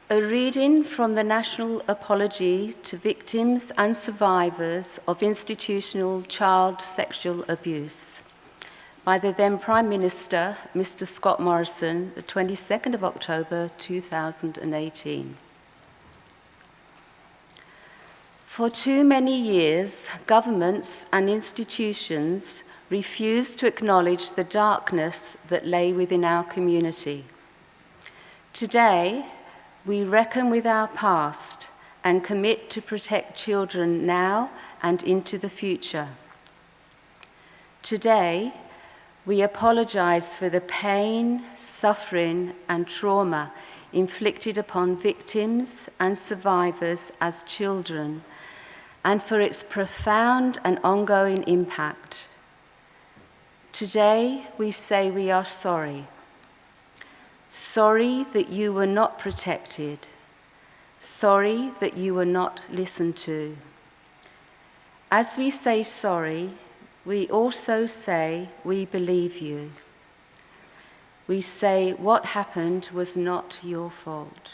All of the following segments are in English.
A reading from the National Apology to Victims and Survivors of Institutional Child Sexual Abuse by the then Prime Minister, Mr. Scott Morrison, the 22nd of October 2018. For too many years, governments and institutions refused to acknowledge the darkness that lay within our community. Today, we reckon with our past and commit to protect children now and into the future. Today, we apologize for the pain, suffering, and trauma inflicted upon victims and survivors as children, and for its profound and ongoing impact. Today, we say we are sorry. Sorry that you were not protected. Sorry that you were not listened to. As we say sorry, we also say we believe you. We say what happened was not your fault.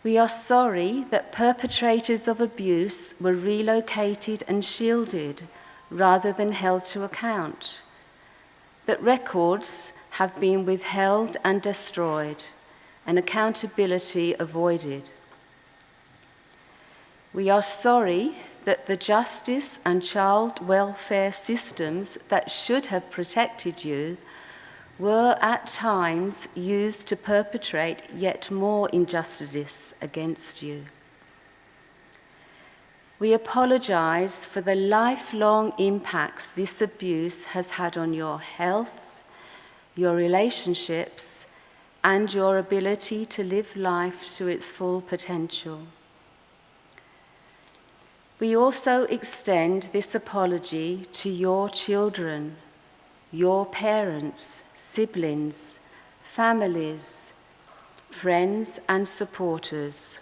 We are sorry that perpetrators of abuse were relocated and shielded rather than held to account, that records have been withheld and destroyed, and accountability avoided. We are sorry that the justice and child welfare systems that should have protected you were at times used to perpetrate yet more injustices against you. We apologize for the lifelong impacts this abuse has had on your health, your relationships, and your ability to live life to its full potential. We also extend this apology to your children, your parents, siblings, families, friends, and supporters,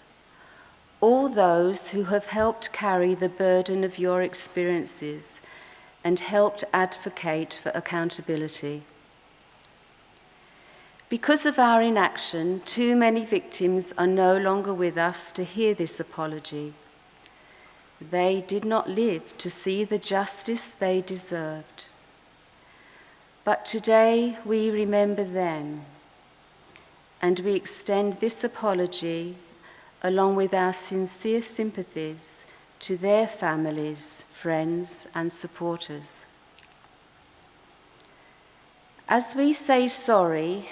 all those who have helped carry the burden of your experiences and helped advocate for accountability. Because of our inaction, too many victims are no longer with us to hear this apology. They did not live to see the justice they deserved. But today we remember them, and we extend this apology along with our sincere sympathies to their families, friends, and supporters. As we say sorry,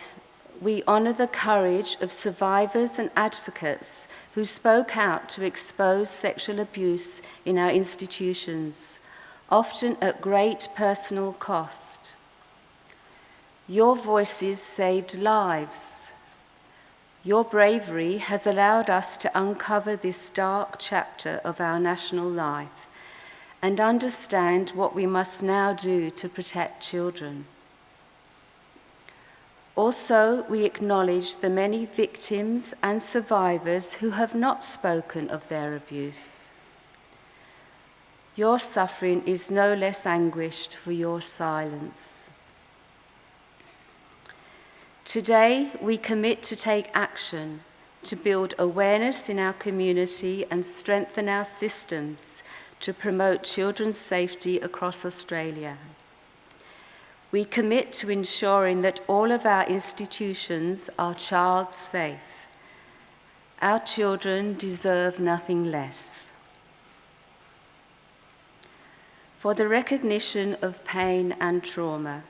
we honour the courage of survivors and advocates who spoke out to expose sexual abuse in our institutions, often at great personal cost. Your voices saved lives. Your bravery has allowed us to uncover this dark chapter of our national life and understand what we must now do to protect children. Also, we acknowledge the many victims and survivors who have not spoken of their abuse. Your suffering is no less anguished for your silence. Today, we commit to take action to build awareness in our community and strengthen our systems to promote children's safety across Australia. We commit to ensuring that all of our institutions are child safe. Our children deserve nothing less. For the recognition of pain and trauma,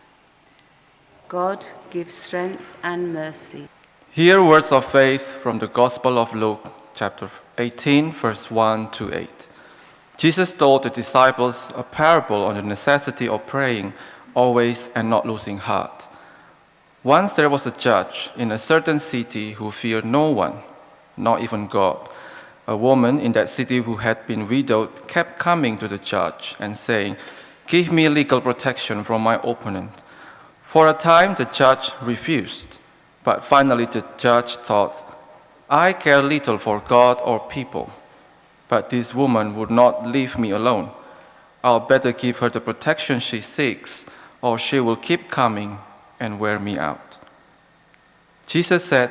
God gives strength and mercy. Hear words of faith from the Gospel of Luke, chapter 18, verse 1 to 8. Jesus told the disciples a parable on the necessity of praying always and not losing heart. Once there was a judge in a certain city who feared no one, not even God. A woman in that city who had been widowed kept coming to the judge and saying, "Give me legal protection from my opponent." For a time, the judge refused, but finally the judge thought, "I care little for God or people, but this woman would not leave me alone. I'll better give her the protection she seeks, or she will keep coming and wear me out." Jesus said,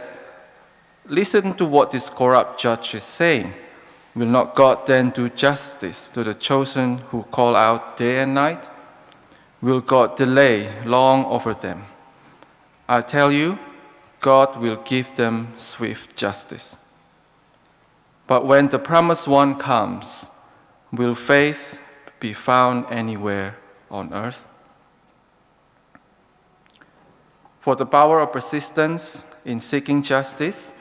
"Listen to what this corrupt judge is saying. Will not God then do justice to the chosen who call out day and night? Will God delay long over them? I tell you, God will give them swift justice. But when the promised one comes, will faith be found anywhere on earth?" For the power of persistence in seeking justice,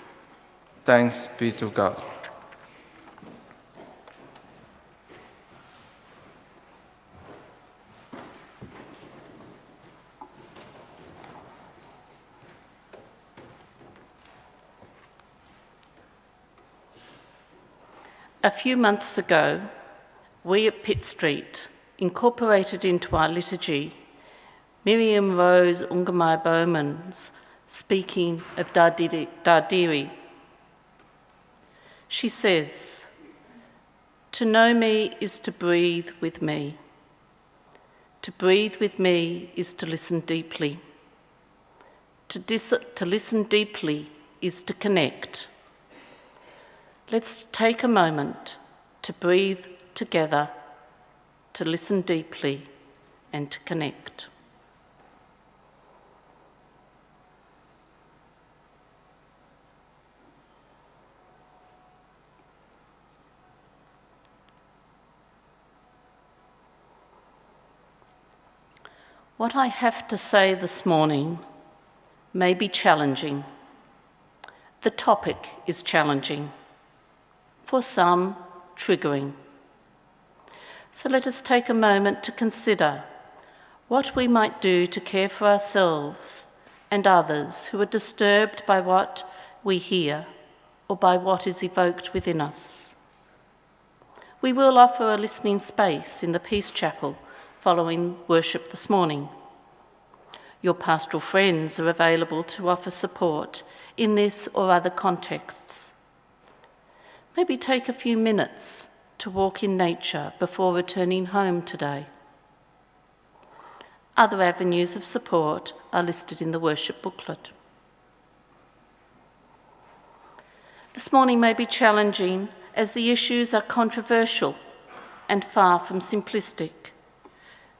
thanks be to God. A few months ago, we at Pitt Street incorporated into our liturgy Miriam Rose Ungemai Bowman's speaking of Dardiri. She says, "To know me is to breathe with me. To breathe with me is to listen deeply. To listen deeply is to connect. Let's take a moment to breathe together, to listen deeply and to connect." What I have to say this morning may be challenging. The topic is challenging. For some, triggering. So let us take a moment to consider what we might do to care for ourselves and others who are disturbed by what we hear or by what is evoked within us. We will offer a listening space in the Peace Chapel following worship this morning. Your pastoral friends are available to offer support in this or other contexts. Maybe take a few minutes to walk in nature before returning home today. Other avenues of support are listed in the worship booklet. This morning may be challenging as the issues are controversial and far from simplistic.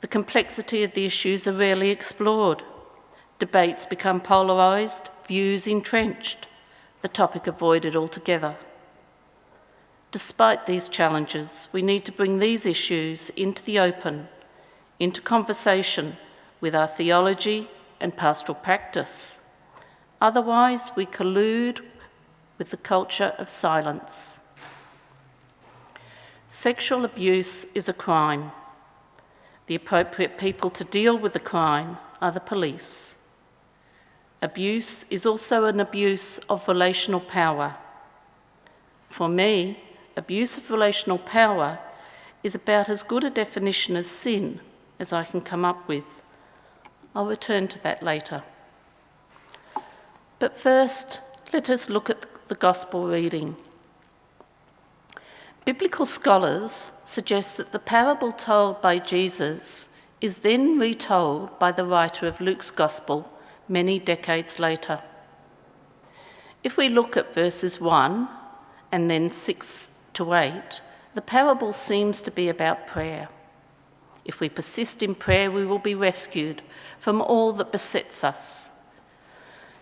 The complexity of the issues are rarely explored. Debates become polarised, views entrenched, the topic avoided altogether. Despite these challenges, we need to bring these issues into the open, into conversation with our theology and pastoral practice. Otherwise, we collude with the culture of silence. Sexual abuse is a crime. The appropriate people to deal with the crime are the police. Abuse is also an abuse of relational power. For me, abuse of relational power is about as good a definition as sin as I can come up with. I'll return to that later. But first, let us look at the Gospel reading. Biblical scholars suggest that the parable told by Jesus is then retold by the writer of Luke's Gospel many decades later. If we look at verses 1 and then 6 to 8, the parable seems to be about prayer. If we persist in prayer, we will be rescued from all that besets us.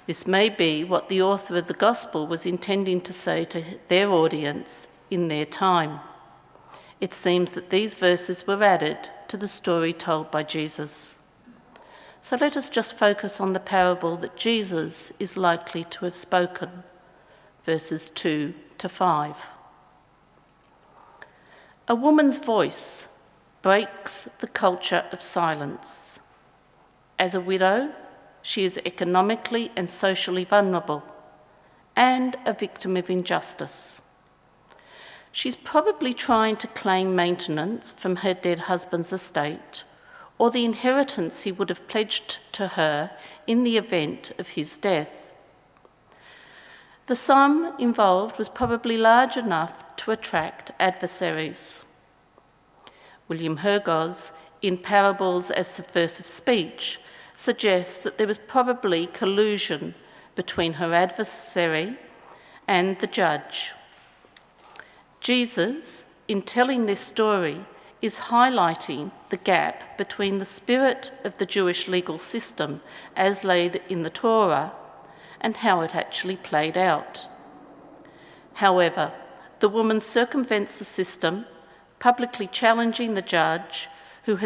This may be what the author of the Gospel was intending to say to their audience in their time. It seems that these verses were added to the story told by Jesus. So let us just focus on the parable that Jesus is likely to have spoken, verses 2 to 5. A woman's voice breaks the culture of silence. As a widow, she is economically and socially vulnerable and a victim of injustice. She's probably trying to claim maintenance from her dead husband's estate or the inheritance he would have pledged to her in the event of his death. The sum involved was probably large enough to attract adversaries. William Hergos, in Parables as Subversive Speech, suggests that there was probably collusion between her adversary and the judge. Jesus, in telling this story, is highlighting the gap between the spirit of the Jewish legal system as laid in the Torah and how it actually played out. However, the woman circumvents the system, publicly challenging the judge, who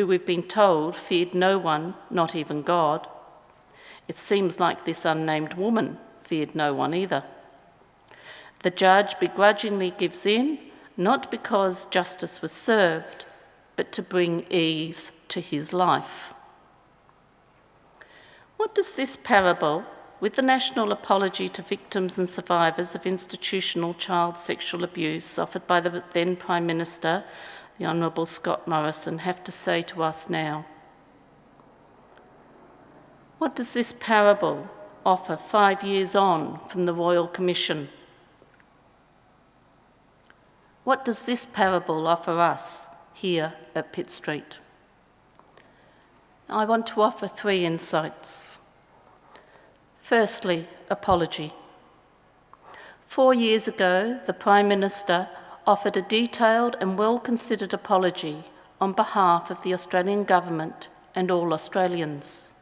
we've been told feared no one, not even God. It seems like this unnamed woman feared no one either. The judge begrudgingly gives in, not because justice was served, but to bring ease to his life. What does this parable, with the national apology to victims and survivors of institutional child sexual abuse offered by the then Prime Minister, the Honourable Scott Morrison, have to say to us now? What does this parable offer 5 years on from the Royal Commission? What does this parable offer us here at Pitt Street? I want to offer 3 insights. Firstly, apology. 4 years ago, the Prime Minister offered a detailed and well-considered apology on behalf of the Australian Government and all Australians.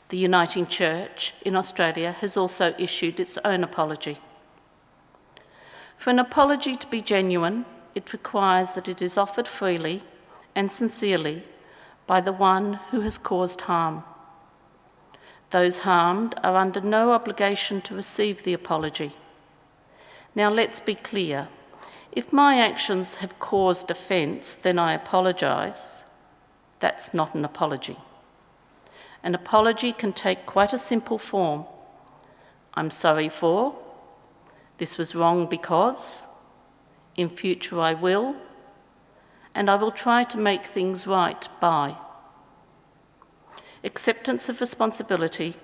The Uniting Church in Australia has also issued its own apology. For an apology to be genuine, it requires that it is offered freely and sincerely by the one who has caused harm. Those harmed are under no obligation to receive the apology. Now let's be clear. If my actions have caused offence, then I apologise. That's not an apology. An apology can take quite a simple form. I'm sorry for, this was wrong because, in future I will, and I will try to make things right by. Acceptance of responsibility,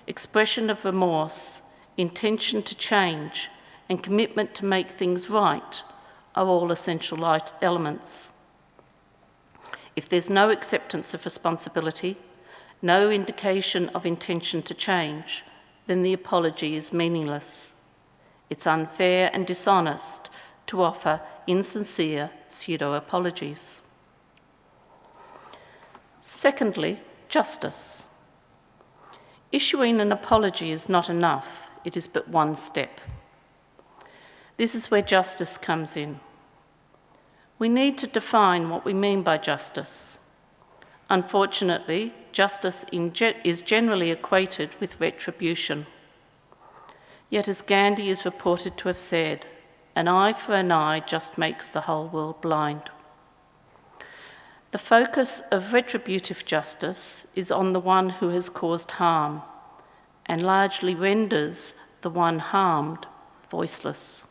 expression of remorse, intention to change, and commitment to make things right are all essential elements. If there's no acceptance of responsibility, no indication of intention to change, then the apology is meaningless. It's unfair and dishonest to offer insincere pseudo-apologies. Secondly, justice. Issuing an apology is not enough, it is but one step. This is where justice comes in. We need to define what we mean by justice. Unfortunately, justice is generally equated with retribution. Yet as Gandhi is reported to have said, an eye for an eye just makes the whole world blind. The focus of retributive justice is on the one who has caused harm and largely renders the one harmed voiceless.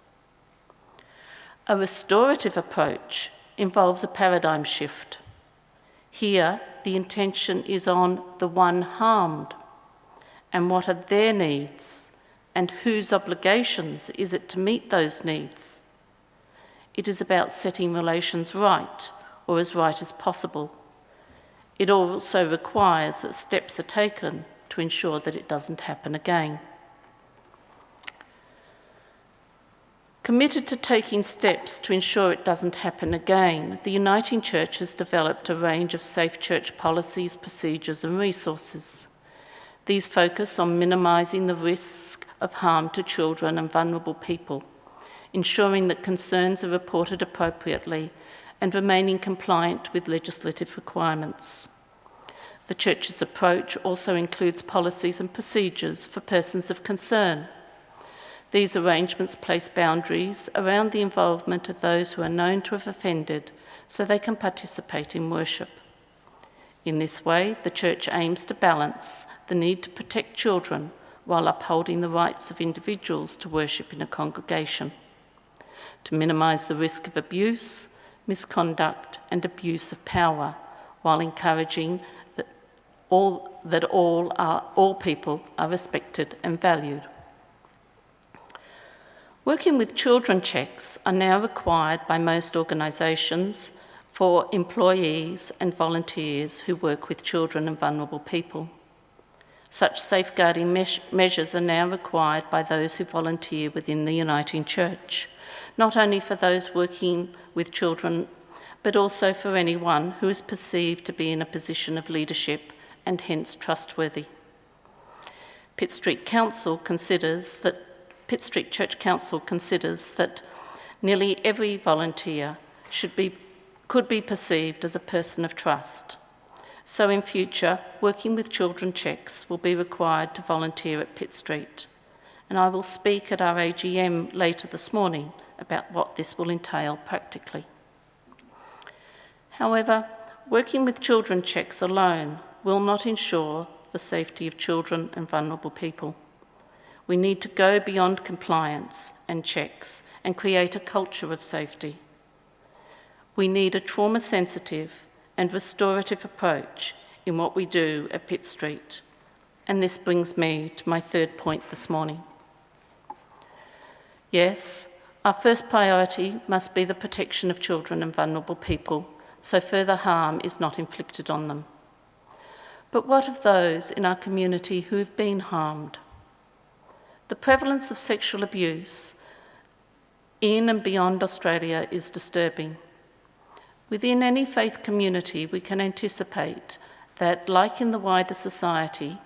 A restorative approach involves a paradigm shift. Here, the intention is on the one harmed and what are their needs and whose obligations is it to meet those needs. It is about setting relations right, or as right as possible. It also requires that steps are taken to ensure that it doesn't happen again. Committed to taking steps to ensure it doesn't happen again, the Uniting Church has developed a range of safe church policies, procedures and resources. These focus on minimising the risk of harm to children and vulnerable people, ensuring that concerns are reported appropriately and remaining compliant with legislative requirements. The Church's approach also includes policies and procedures for persons of concern. These arrangements place boundaries around the involvement of those who are known to have offended so they can participate in worship. In this way, the Church aims to balance the need to protect children while upholding the rights of individuals to worship in a congregation, to minimise the risk of abuse, misconduct and abuse of power, while encouraging that all people are respected and valued. Working with children checks are now required by most organisations for employees and volunteers who work with children and vulnerable people. Such safeguarding measures are now required by those who volunteer within the Uniting Church, not only for those working with children, but also for anyone who is perceived to be in a position of leadership and hence trustworthy. Pitt Street Church Council considers that nearly every volunteer could be perceived as a person of trust. So in future, working with children checks will be required to volunteer at Pitt Street. And I will speak at our AGM later this morning about what this will entail practically. However, working with children checks alone will not ensure the safety of children and vulnerable people. We need to go beyond compliance and checks and create a culture of safety. We need a trauma-sensitive and restorative approach in what we do at Pitt Street. And this brings me to my third point this morning. Yes, our first priority must be the protection of children and vulnerable people, so further harm is not inflicted on them. But what of those in our community who have been harmed? The prevalence of sexual abuse in and beyond Australia is disturbing. Within any faith community, we can anticipate that, like in the wider society,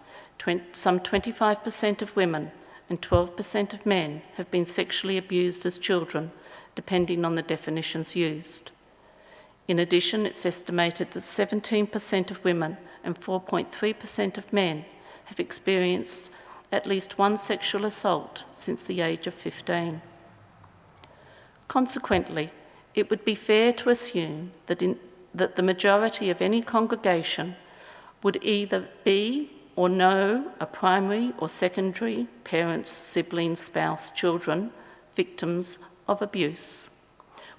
some 25% of women and 12% of men have been sexually abused as children, depending on the definitions used. In addition, it's estimated that 17% of women and 4.3% of men have experienced at least one sexual assault since the age of 15. Consequently, it would be fair to assume that the majority of any congregation would either be or know a primary or secondary parents, siblings, spouse, children, victims of abuse,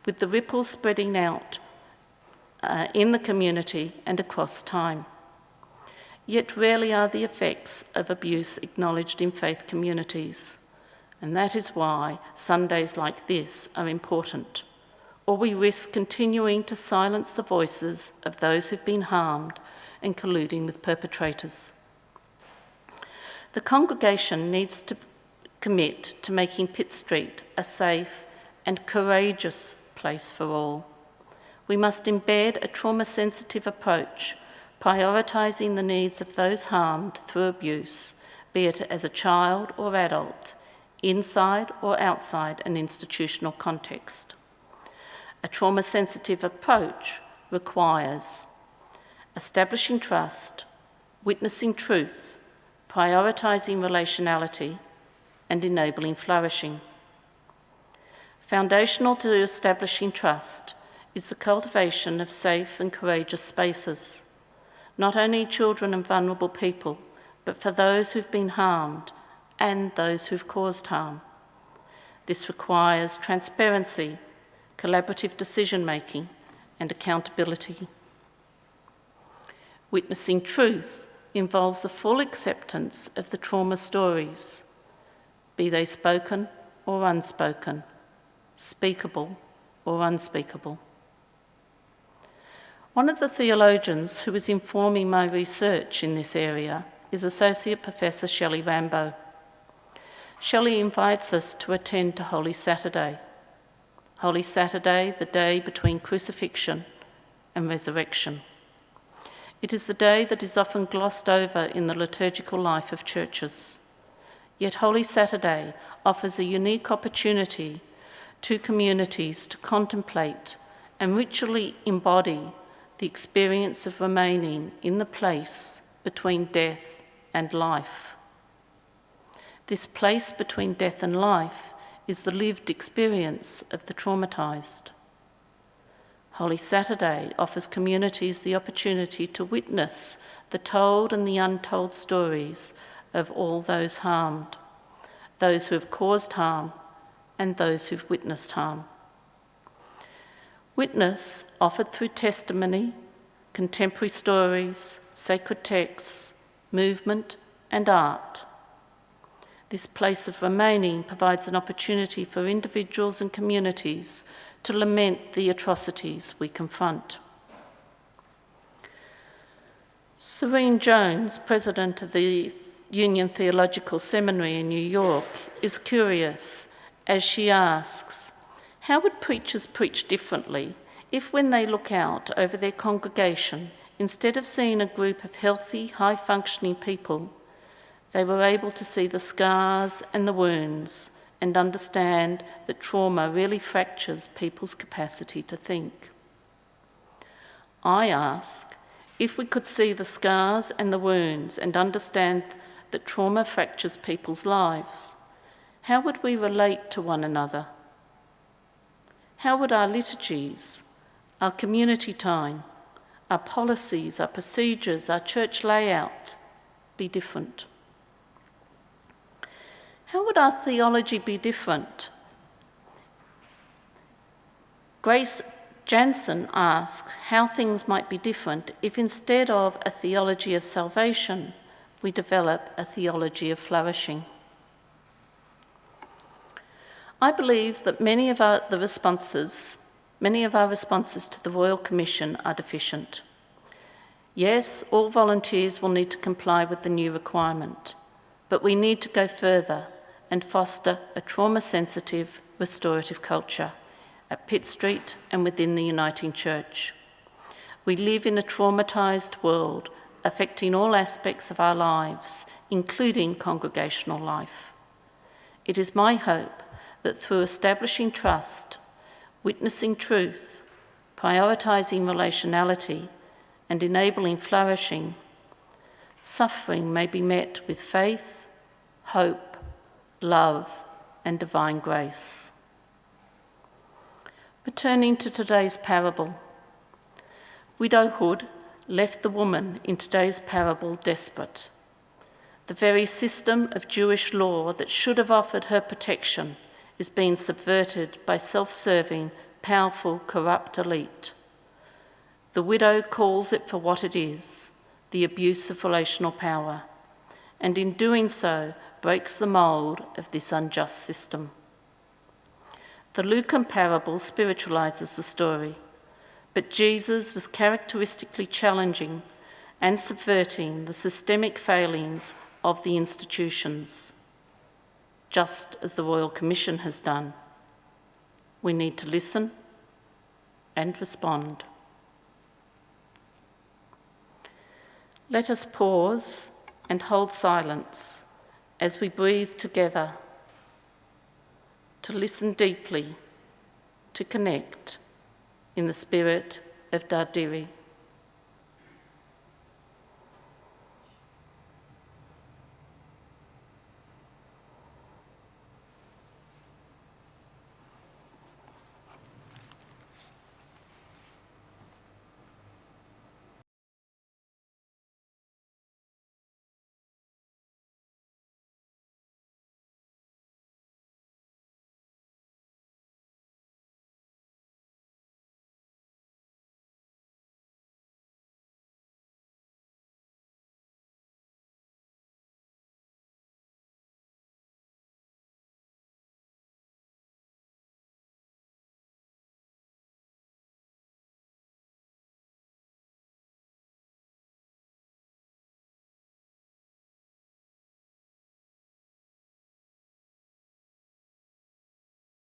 with the ripples spreading out in the community and across time. Yet rarely are the effects of abuse acknowledged in faith communities, and that is why Sundays like this are important, or we risk continuing to silence the voices of those who've been harmed and colluding with perpetrators. The congregation needs to commit to making Pitt Street a safe and courageous place for all. We must embed a trauma-sensitive approach, prioritising the needs of those harmed through abuse, be it as a child or adult, inside or outside an institutional context. A trauma-sensitive approach requires establishing trust, witnessing truth, prioritising relationality, and enabling flourishing. Foundational to establishing trust is the cultivation of safe and courageous spaces, not only children and vulnerable people, but for those who've been harmed and those who've caused harm. This requires transparency, collaborative decision-making, and accountability. Witnessing truth involves the full acceptance of the trauma stories, be they spoken or unspoken, speakable or unspeakable. One of the theologians who was informing my research in this area is Associate Professor Shelley Rambo. Shelley invites us to attend to Holy Saturday. Holy Saturday, the day between crucifixion and resurrection. It is the day that is often glossed over in the liturgical life of churches. Yet Holy Saturday offers a unique opportunity to communities to contemplate and ritually embody the experience of remaining in the place between death and life. This place between death and life is the lived experience of the traumatised. Holy Saturday offers communities the opportunity to witness the told and the untold stories of all those harmed, those who have caused harm and those who've witnessed harm. Witness offered through testimony, contemporary stories, sacred texts, movement and art. This place of remaining provides an opportunity for individuals and communities to lament the atrocities we confront. Serene Jones, president of the Union Theological Seminary in New York, is curious as she asks, how would preachers preach differently if when they look out over their congregation, instead of seeing a group of healthy, high-functioning people, they were able to see the scars and the wounds and understand that trauma really fractures people's capacity to think? I ask, if we could see the scars and the wounds and understand that trauma fractures people's lives, how would we relate to one another? How would our liturgies, our community time, our policies, our procedures, our church layout be different? How would our theology be different? Grace Jansen asks how things might be different if instead of a theology of salvation, we develop a theology of flourishing. I believe that many of our responses to the Royal Commission are deficient. Yes, all volunteers will need to comply with the new requirement, but we need to go further and foster a trauma-sensitive, restorative culture at Pitt Street and within the Uniting Church. We live in a traumatised world affecting all aspects of our lives, including congregational life. It is my hope that through establishing trust, witnessing truth, prioritising relationality, and enabling flourishing, suffering may be met with faith, hope, love, and divine grace. Returning to today's parable, widowhood left the woman in today's parable desperate. The very system of Jewish law that should have offered her protection is being subverted by self-serving, powerful, corrupt elite. The widow calls it for what it is, the abuse of relational power, and in doing so breaks the mould of this unjust system. The Lucan parable spiritualizes the story, but Jesus was characteristically challenging and subverting the systemic failings of the institutions, just as the Royal Commission has done. We need to listen and respond. Let us pause and hold silence as we breathe together, to listen deeply, to connect in the spirit of Dardiri.